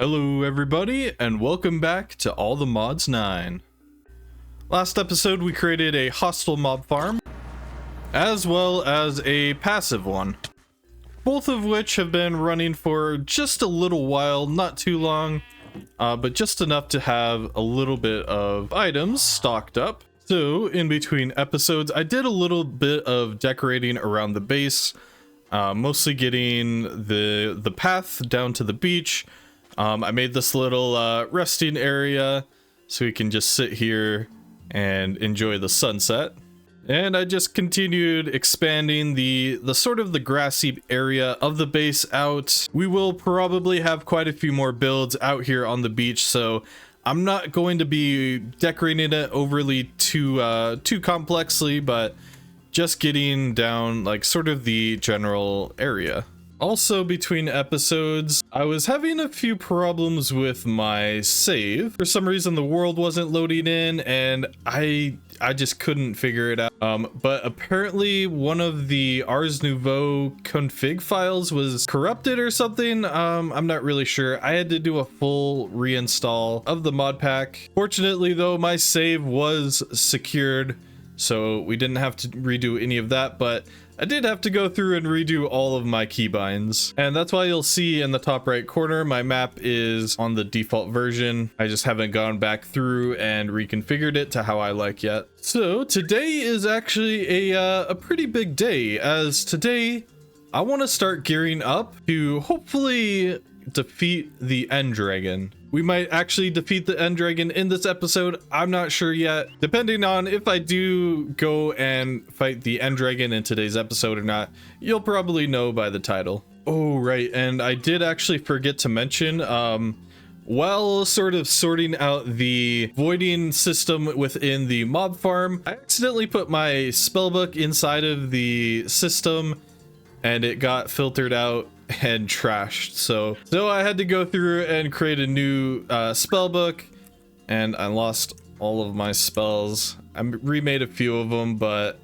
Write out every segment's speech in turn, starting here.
Hello everybody, and welcome back to All the Mods 9. Last episode we created a hostile mob farm, as well as a passive one. Both of which have been running for just a little while, not too long, but just enough to have a little bit of items stocked up. So in between episodes, I did a little bit of decorating around the base, mostly getting the path down to the beach. I made this little resting area so we can just sit here and enjoy the sunset. And I just continued expanding the sort of the grassy area of the base out. We will probably have quite a few more builds out here on the beach, so I'm not going to be decorating it overly too complexly, but just getting down like sort of the general area. Also, between episodes, I was having a few problems with my save. For some reason, the world wasn't loading in, and I just couldn't figure it out. But apparently, one of the Ars Nouveau config files was corrupted or something. I'm not really sure. I had to do a full reinstall of the mod pack. Fortunately, though, my save was secured, so we didn't have to redo any of that, but I did have to go through and redo all of my keybinds. And that's why you'll see in the top right corner, my map is on the default version. I just haven't gone back through and reconfigured it to how I like yet. So today is actually a pretty big day, as today I want to start gearing up to hopefully defeat the End Dragon. We might actually defeat the End Dragon in this episode. I'm not sure yet, depending on if I do go and fight the End Dragon in today's episode or not. You'll probably know by the title. Oh, right, and I did actually forget to mention, while sort of sorting out the voiding system within the mob farm, I accidentally put my spellbook inside of the system and it got filtered out and trashed, so I had to go through and create a new spell book, and I lost all of my spells. I remade a few of them, but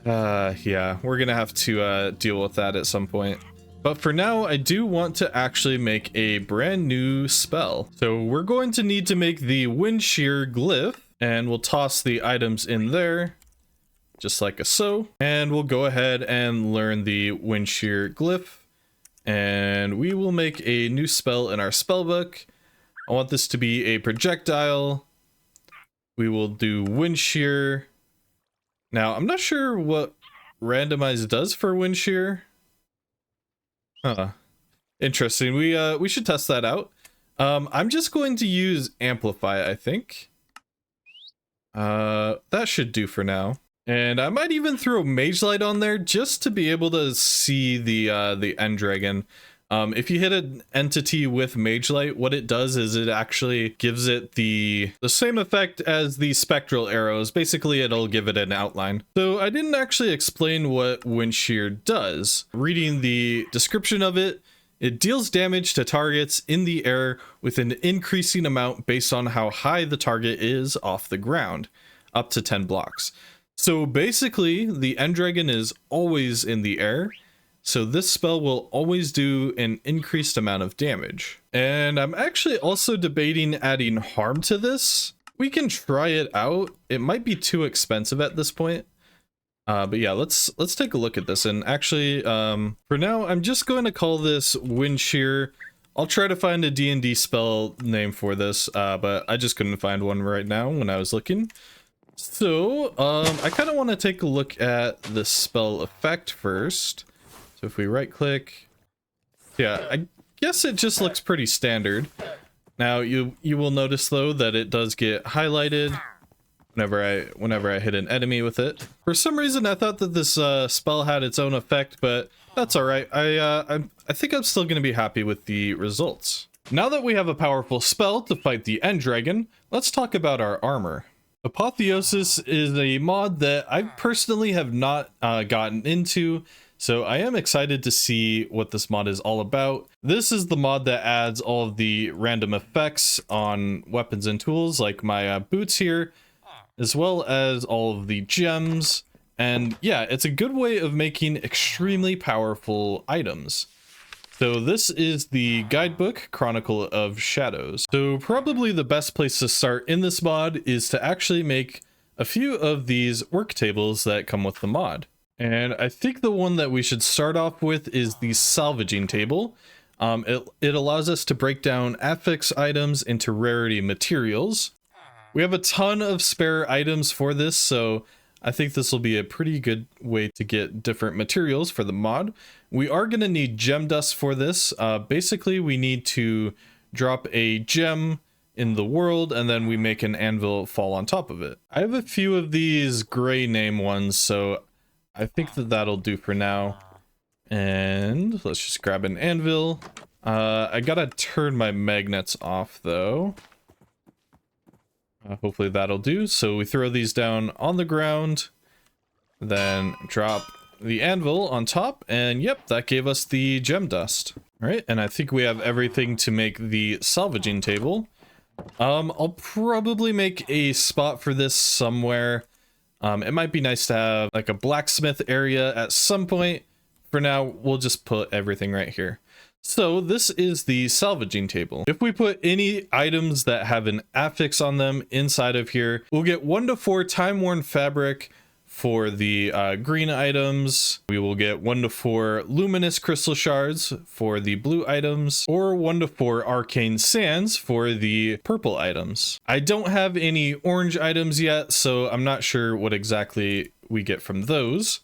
yeah, we're gonna have to deal with that at some point. But for now, I do want to actually make a brand new spell, so we're going to need to make the Wind Shear glyph, and we'll toss the items in there just like so, and we'll go ahead and learn the Wind Shear glyph. And we will make a new spell in our spellbook. I want this to be a projectile. We will do Wind Shear. Now, I'm not sure what randomize does for Wind Shear. Huh. Interesting. We should test that out. I'm just going to use Amplify, I think. That should do for now. And I might even throw Mage Light on there just to be able to see the End Dragon. If you hit an entity with Mage Light, what it does is it actually gives it the same effect as the spectral arrows. Basically, it'll give it an outline. So I didn't actually explain what Wind Shear does. Reading the description of it, it deals damage to targets in the air with an increasing amount based on how high the target is off the ground, up to 10 blocks. So basically, the End Dragon is always in the air, so this spell will always do an increased amount of damage. And I'm actually also debating adding harm to this. We can try it out. It might be too expensive at this point. But yeah, let's take a look at this. And actually, for now, I'm just going to call this Wind Shear. I'll try to find a D&D spell name for this, but I just couldn't find one right now when I was looking. So, I kind of want to take a look at the spell effect first. So if we right click, yeah, I guess it just looks pretty standard. Now you will notice though that it does get highlighted whenever I hit an enemy with it. For some reason I thought that this spell had its own effect, but that's all right. I think I'm still going to be happy with the results. Now that we have a powerful spell to fight the End Dragon, let's talk about our armor. Apotheosis is a mod that I personally have not gotten into, so I am excited to see what this mod is all about. This is the mod that adds all of the random effects on weapons and tools, like my boots here, as well as all of the gems. And yeah, it's a good way of making extremely powerful items. So this is the guidebook, Chronicle of Shadows. So probably the best place to start in this mod is to actually make a few of these work tables that come with the mod. And I think the one that we should start off with is the salvaging table. It allows us to break down affix items into rarity materials. We have a ton of spare items for this, so I think this will be a pretty good way to get different materials for the mod. We are going to need gem dust for this. Basically, we need to drop a gem in the world, and then we make an anvil fall on top of it. I have a few of these gray name ones, so I think that that'll do for now. And let's just grab an anvil. I gotta turn my magnets off, though. Hopefully that'll do. So we throw these down on the ground, then drop the anvil on top, and yep, that gave us the gem dust. All right, and I think we have everything to make the salvaging table. I'll probably make a spot for this somewhere. It might be nice to have like a blacksmith area at some point. For now, we'll just put everything right here. So this is the salvaging table. If we put any items that have an affix on them inside of here, we'll get 1 to 4 time-worn fabric for the green items. We will get 1 to 4 luminous crystal shards for the blue items, or 1 to 4 arcane sands for the purple items. I don't have any orange items yet, so I'm not sure what exactly we get from those.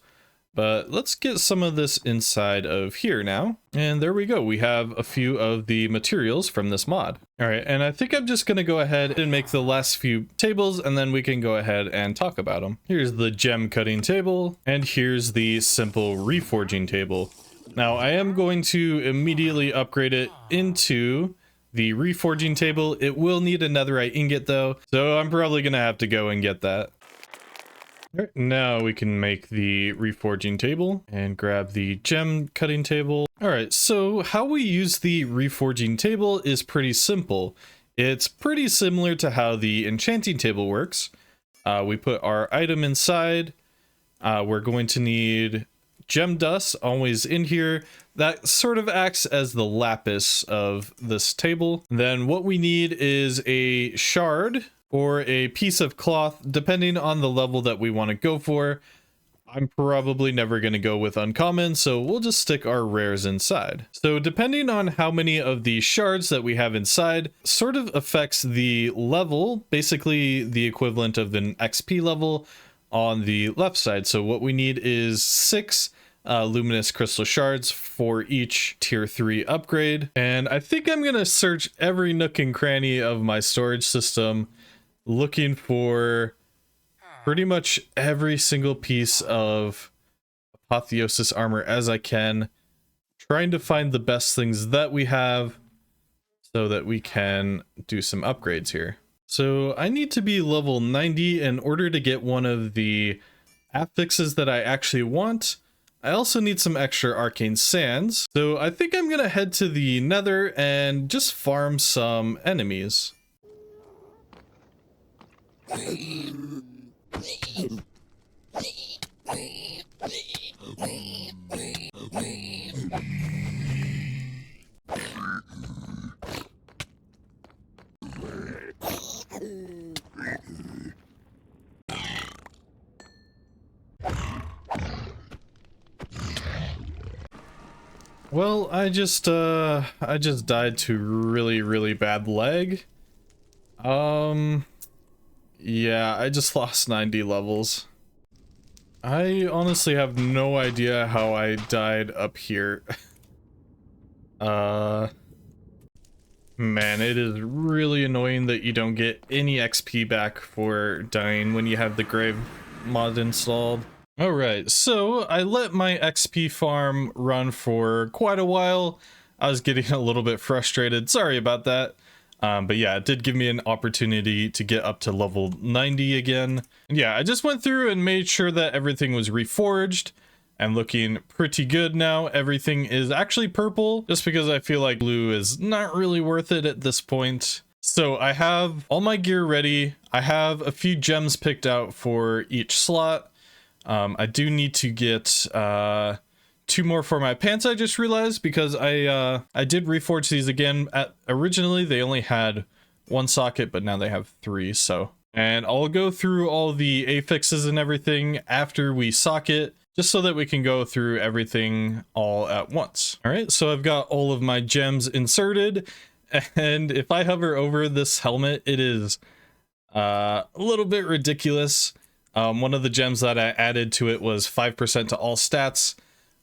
But let's get some of this inside of here now. And there we go. We have a few of the materials from this mod. All right, and I think I'm just gonna go ahead and make the last few tables, and then we can go ahead and talk about them. Here's the gem cutting table, and here's the simple reforging table. Now I am going to immediately upgrade it into the reforging table. It will need a netherite ingot though, so I'm probably gonna have to go and get that. All right, now we can make the reforging table and grab the gem cutting table. All right, so how we use the reforging table is pretty simple. It's pretty similar to how the enchanting table works. We put our item inside. We're going to need gem dust always in here. That sort of acts as the lapis of this table. Then what we need is a shard or a piece of cloth, depending on the level that we want to go for. I'm probably never going to go with uncommon, so we'll just stick our rares inside. So depending on how many of the shards that we have inside sort of affects the level, basically the equivalent of an XP level on the left side. So what we need is 6 luminous crystal shards for each tier 3 upgrade. And I think I'm going to search every nook and cranny of my storage system, looking for pretty much every single piece of apotheosis armor as I can, trying to find the best things that we have so that we can do some upgrades here. So I need to be level 90 in order to get one of the affixes that I actually want. I also need some extra arcane sands, so I think I'm gonna head to the nether and just farm some enemies. Well, I just died to really bad lag. Yeah, I just lost 90 levels. I honestly have no idea how I died up here. Man, it is really annoying that you don't get any XP back for dying when you have the grave mod installed. Alright, so I let my XP farm run for quite a while. I was getting a little bit frustrated, sorry about that. But yeah, it did give me an opportunity to get up to level 90 again. And yeah, I just went through and made sure that everything was reforged and looking pretty good now. Everything is actually purple, just because I feel like blue is not really worth it at this point. So I have all my gear ready. I have a few gems picked out for each slot. I do need to get 2 2 more for my pants, I just realized, because I did reforge these again. Originally they only had 1 socket, but now they have 3. So, and I'll go through all the affixes and everything after we socket, just so that we can go through everything all at once. All right, so I've got all of my gems inserted, and if I hover over this helmet, it is a little bit ridiculous. One of the gems that I added to it was 5% to all stats,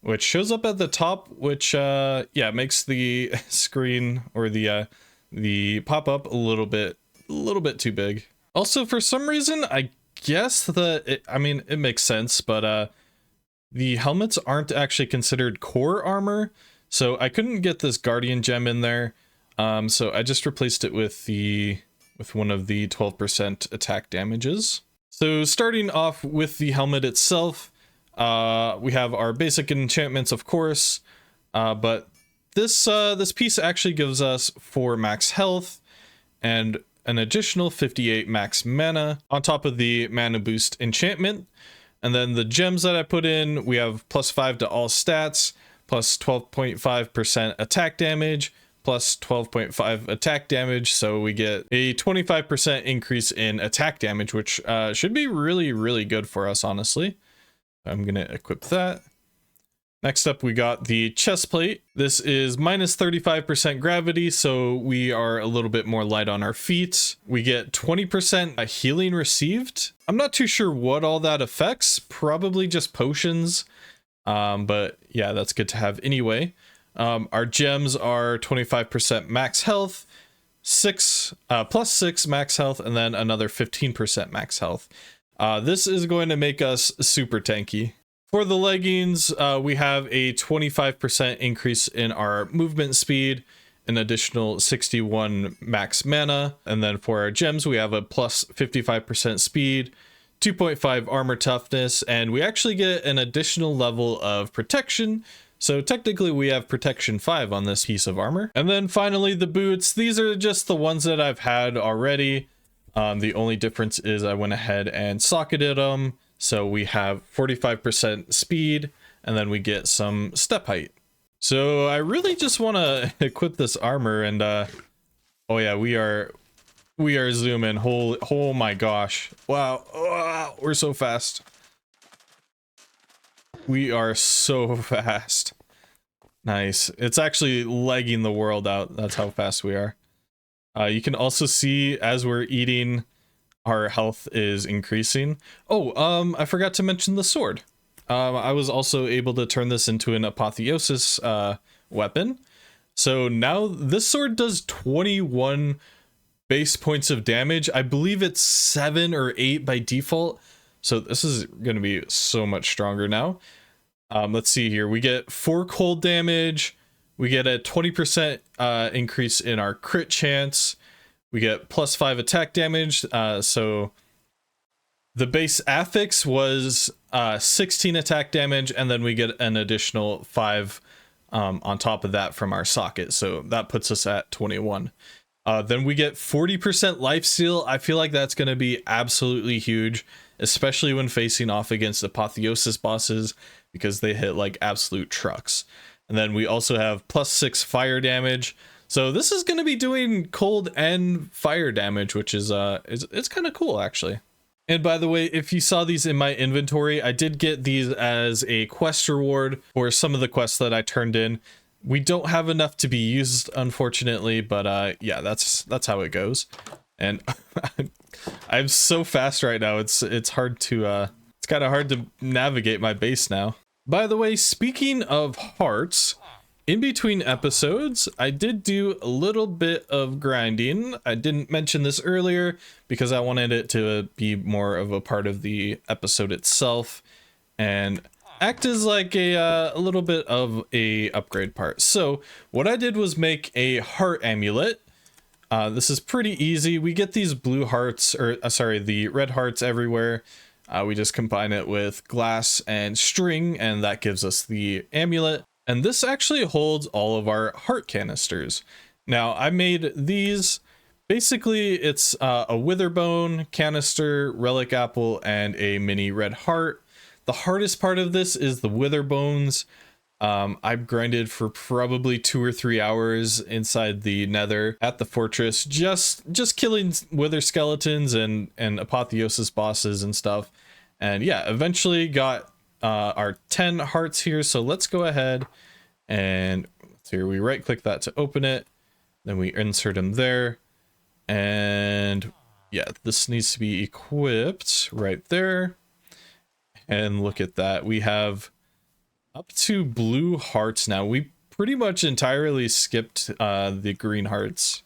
which shows up at the top, which yeah, makes the screen or the pop-up a little bit too big. Also, for some reason, I guess that I mean, it makes sense, but the helmets aren't actually considered core armor, so I couldn't get this guardian gem in there. So I just replaced it with one of the 12% attack damages. So starting off with the helmet itself, we have our basic enchantments, of course, but this piece actually gives us 4 max health and an additional 58 max mana on top of the mana boost enchantment. And then the gems that I put in, we have +5 to all stats, plus 12.5% attack damage, plus 12.5 attack damage, so we get a 25% increase in attack damage, which should be really good for us, honestly. I'm gonna equip that. Next up, we got the chest plate. This is minus 35% gravity, so we are a little bit more light on our feet. We get 20% healing received. I'm not too sure what all that affects, probably just potions, but yeah, that's good to have anyway. Our gems are 25% max health, plus 6 max health, and then another 15% max health. This is going to make us super tanky. For the leggings, we have a 25% increase in our movement speed, an additional 61 max mana, and then for our gems, we have a plus 55% speed, 2.5 armor toughness, and we actually get an additional level of protection. So technically we have protection 5 on this piece of armor. And then finally the boots, these are just the ones that I've had already. The only difference is I went ahead and socketed them. So we have 45% speed, and then we get some step height. So I really just want to equip this armor, and oh yeah, we are zooming. Oh my gosh. Wow. Oh, we're so fast. We are so fast. Nice. It's actually lagging the world out. That's how fast we are. You can also see as we're eating, our health is increasing. Oh, I forgot to mention the sword. I was also able to turn this into an apotheosis weapon. So now this sword does 21 base points of damage. I believe it's 7 or 8 by default. So this is going to be so much stronger now. Let's see here. We get 4 cold damage. We get a 20% increase in our crit chance. We get plus 5 attack damage. So the base affix was 16 attack damage, and then we get an additional 5 on top of that from our socket. So that puts us at 21. Then we get 40% lifesteal. I feel like that's going to be absolutely huge, especially when facing off against apotheosis bosses, because they hit like absolute trucks. And then we also have plus 6 fire damage. So this is going to be doing cold and fire damage, which is it's kind of cool actually. And by the way, if you saw these in my inventory, I did get these as a quest reward for some of the quests that I turned in. We don't have enough to be used, unfortunately, but yeah, that's how it goes. And I'm so fast right now. It's hard to it's kind of hard to navigate my base now. By the way, speaking of hearts, in between episodes, I did do a little bit of grinding. I didn't mention this earlier because I wanted it to be more of a part of the episode itself and act as like a little bit of a upgrade part. So what I did was make a heart amulet. This is pretty easy. We get these blue hearts, or sorry, the red hearts everywhere. We just combine it with glass and string, and that gives us the amulet. And this actually holds all of our heart canisters. Now, I made these. Basically, it's a witherbone, canister, relic apple, and a mini red heart. The hardest part of this is the witherbones. I've grinded for probably 2 or 3 hours inside the nether at the fortress, just killing wither skeletons and apotheosis bosses and stuff. And yeah, eventually got our 10 hearts here. So let's go ahead and here we right click that to open it. Then we insert them there. And yeah, this needs to be equipped right there. And look at that. We have up to blue hearts now. We pretty much entirely skipped the green hearts.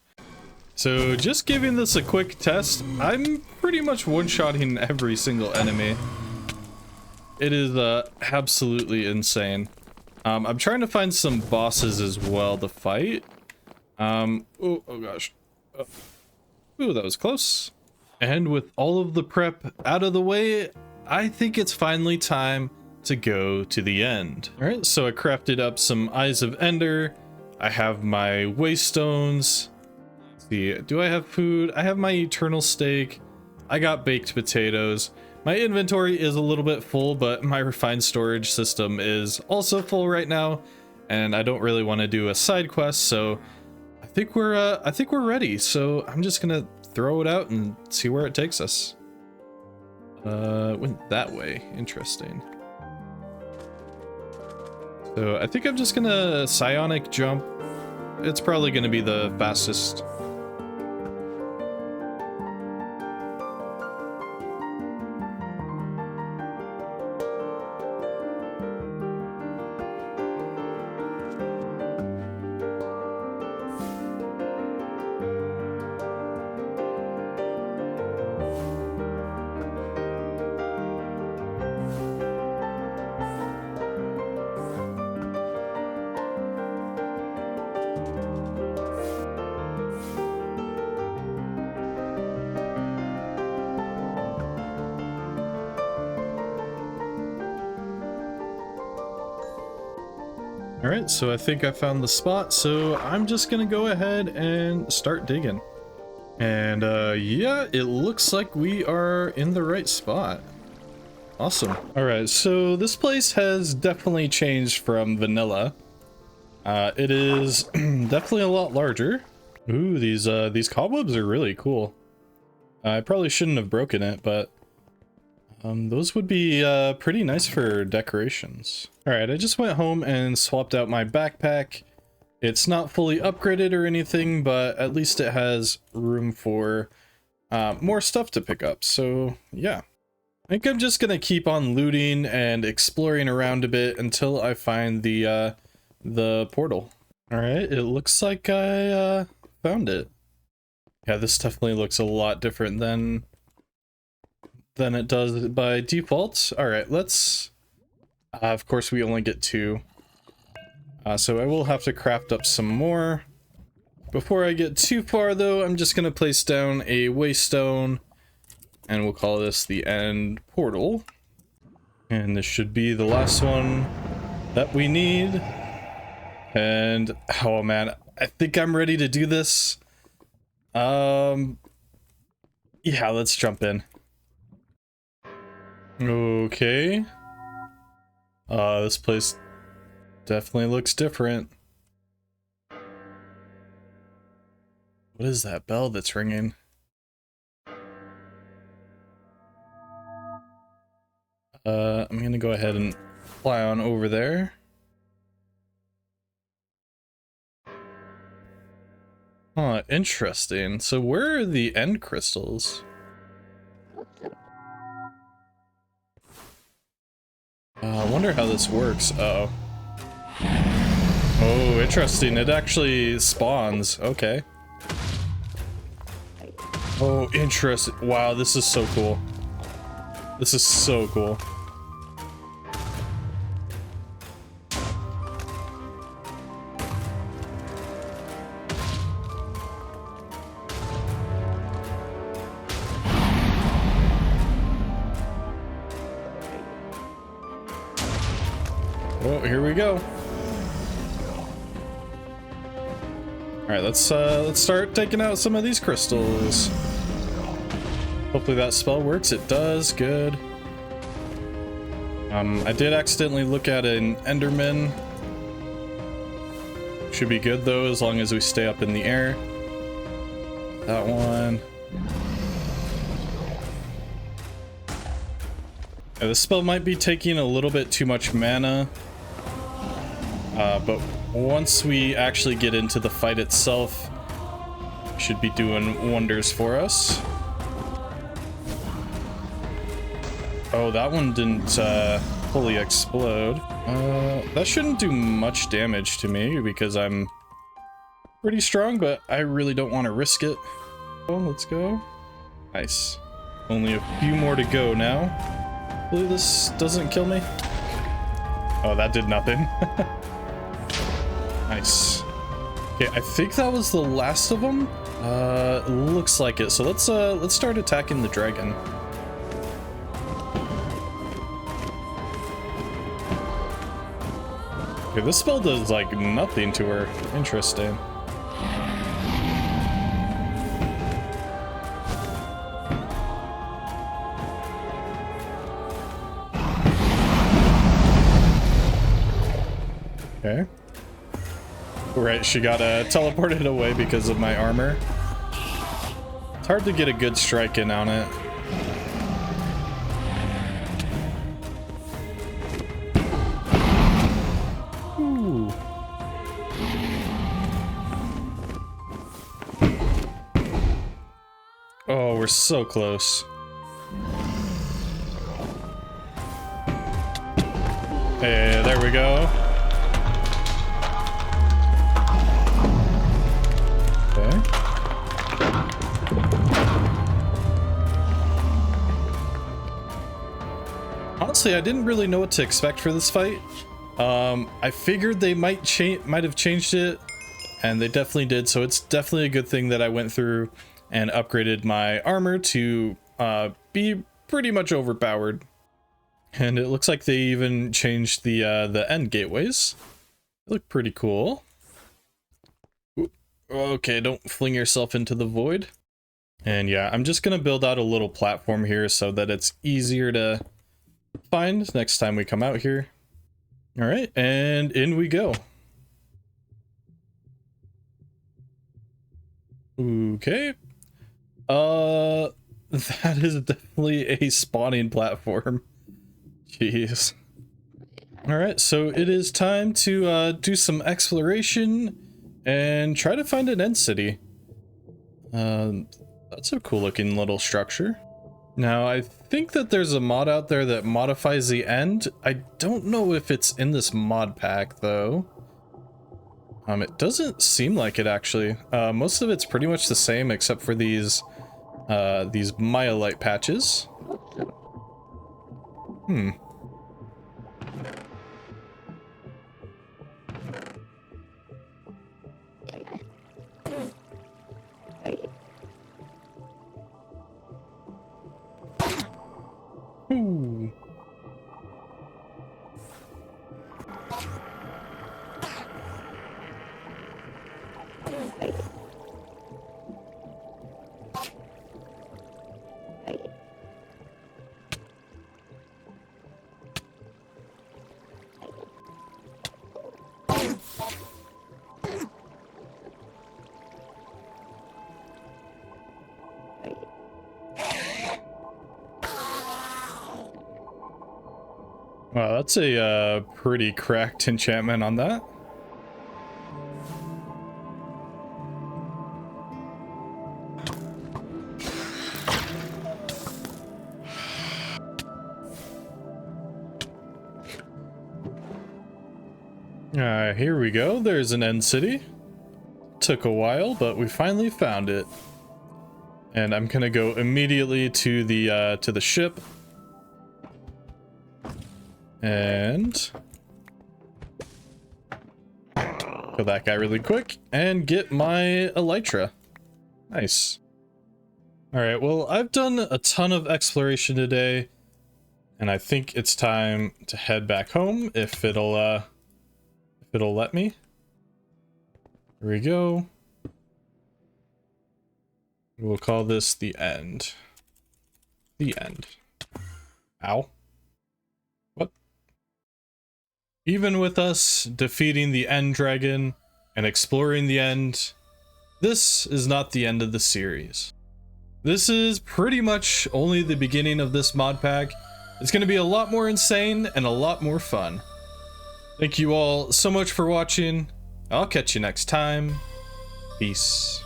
So just giving this a quick test, I'm pretty much one-shotting every single enemy. It is absolutely insane. I'm trying to find some bosses as well to fight. Oh gosh. Ooh, that was close. And with all of the prep out of the way, I think it's finally time to go to the end. All right, so I crafted up some Eyes of Ender. I have my Waystones. Let's see, do I have food? I have my Eternal Steak. I got baked potatoes. My inventory is a little bit full, but my refined storage system is also full right now, and I don't really want to do a side quest, so I think we're ready. So I'm just gonna throw it out and see where it takes us. Went that way. Interesting. So I think I'm just gonna psionic jump. It's probably gonna be the fastest. All right, so I think I found the spot, so I'm just gonna go ahead and start digging. And yeah, it looks like we are in the right spot. Awesome. All right, so this place has definitely changed from vanilla. It is definitely a lot larger. Ooh, these cobwebs are really cool. I probably shouldn't have broken it, but those would be pretty nice for decorations. All right, I just went home and swapped out my backpack. It's not fully upgraded or anything, but at least it has room for more stuff to pick up. So yeah, I think I'm just gonna keep on looting and exploring around a bit until I find the portal. All right, it looks like I found it. Yeah, this definitely looks a lot different than it does by default. All right, let's of course we only get 2, so I will have to craft up some more. Before I get too far though, I'm just gonna place down a waystone and we'll call this the end portal, and this should be the last one that we need. And oh man, I think I'm ready to do this. Yeah, let's jump in. Okay. This place definitely looks different. What is that bell that's ringing? I'm gonna go ahead and fly on over there. Huh, interesting. So where are the end crystals? I wonder how this works. Uh-oh. Oh, interesting. It actually spawns. Okay. Oh, interesting. Wow, this is so cool. This is so cool. Oh, here we go. All right, let's start taking out some of these crystals. Hopefully that spell works. It does. Good. I did accidentally look at an Enderman Should be good though, as long as we stay up in the air. That one. Yeah, this spell might be taking a little bit too much mana. But once we actually get into the fight itself, should be doing wonders for us. Oh, that one didn't fully explode. That shouldn't do much damage to me because I'm pretty strong, but I really don't want to risk it. Oh, let's go. Nice. Only a few more to go now. Hopefully this doesn't kill me. Oh, that did nothing. Nice. Okay, I think that was the last of them. Looks like it. So let's start attacking the dragon. Okay, this spell does like nothing to her. Interesting. Okay. Right, she got teleported away because of my armor. It's hard to get a good strike in on it. Ooh. Oh, we're so close. Hey, there we go. Honestly, I didn't really know what to expect for this fight. I figured they might have changed it, and they definitely did, so it's definitely a good thing that I went through and upgraded my armor to be pretty much overpowered. And it looks like they even changed the end gateways. They look pretty cool. Ooh, okay, don't fling yourself into the void. And yeah, I'm just gonna build out a little platform here so that it's easier to find next time we come out here. All right, and in we go. Okay. That is definitely a spawning platform. Jeez. All right, so it is time to do some exploration and try to find an end city. That's a cool looking little structure. Now, I think that there's a mod out there that modifies the end. I don't know if it's in this mod pack, though. It doesn't seem like it, actually. Most of it's pretty much the same, except for these myelite patches. Ooh. Wow, that's a pretty cracked enchantment on that. Here we go. There's an end city. Took a while, but we finally found it. And I'm gonna go immediately to the ship. And kill that guy really quick and get my elytra. Nice. All right, well, I've done a ton of exploration today, and I think it's time to head back home if it'll let me. Here we go. We'll call this the end. The end. Ow. What? Even with us defeating the end dragon, and exploring the end, this is not the end of the series. This is pretty much only the beginning of this mod pack. It's going to be a lot more insane and a lot more fun. Thank you all so much for watching. I'll catch you next time. Peace.